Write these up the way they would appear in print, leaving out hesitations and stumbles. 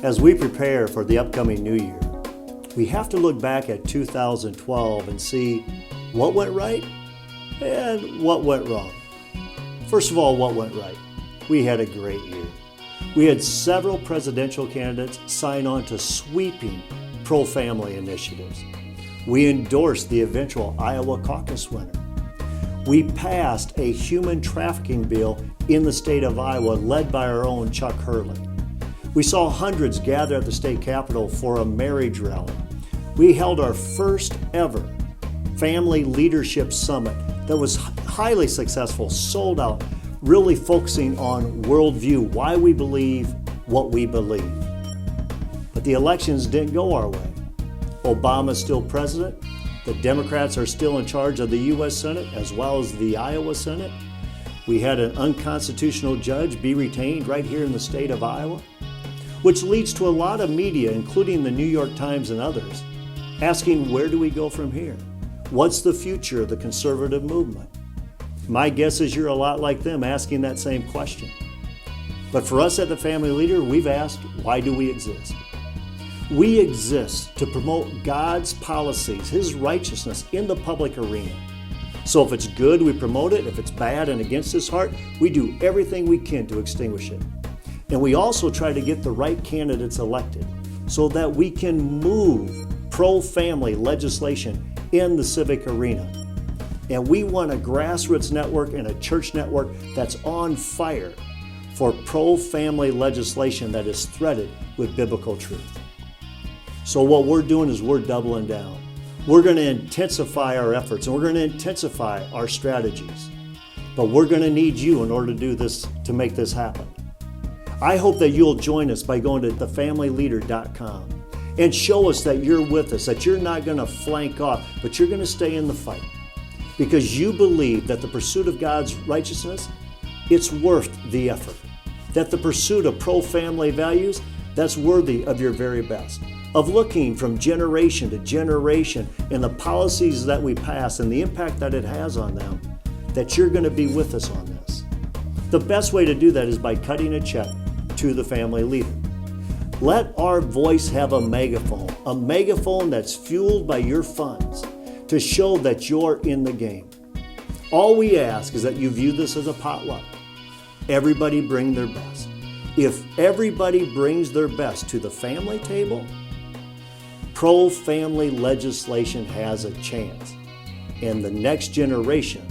As we prepare for the upcoming new year, we have to look back at 2012 and see what went right and what went wrong. First of all, what went right? We had a great year. We had several presidential candidates sign on to sweeping pro-family initiatives. We endorsed the eventual Iowa caucus winner. We passed a human trafficking bill in the state of Iowa led by our own Chuck Hurley. We saw hundreds gather at the state capitol for a marriage rally. We held our first ever family leadership summit that was highly successful, sold out, really focusing on worldview, why we believe what we believe. But the elections didn't go our way. Obama's still president. The Democrats are still in charge of the U.S. Senate as well as the Iowa Senate. We had an unconstitutional judge be retained right here in the state of Iowa, which leads to a lot of media, including the New York Times and others, asking where do we go from here? What's the future of the conservative movement? My guess is you're a lot like them asking that same question. But for us at the Family Leader, we've asked, why do we exist? We exist to promote God's policies, His righteousness in the public arena. So if it's good, we promote it. If it's bad and against His heart, we do everything we can to extinguish it. And we also try to get the right candidates elected so that we can move pro-family legislation in the civic arena. And we want a grassroots network and a church network that's on fire for pro-family legislation that is threaded with biblical truth. So what we're doing is we're doubling down. We're going to intensify our efforts and we're going to intensify our strategies. But we're going to need you in order to do this, to make this happen. I hope that you'll join us by going to thefamilyleader.com and show us that you're with us, that you're not going to flank off, but you're going to stay in the fight because you believe that the pursuit of God's righteousness, it's worth the effort. That the pursuit of pro-family values, that's worthy of your very best. Of looking from generation to generation and the policies that we pass and the impact that it has on them, that you're going to be with us on this. The best way to do that is by cutting a check to the Family Leader. Let our voice have a megaphone that's fueled by your funds to show that you're in the game. All we ask is that you view this as a potluck. Everybody bring their best. If everybody brings their best to the family table, pro-family legislation has a chance, and the next generation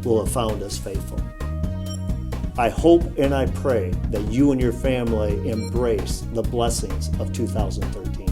will have found us faithful. I hope and I pray that you and your family embrace the blessings of 2013.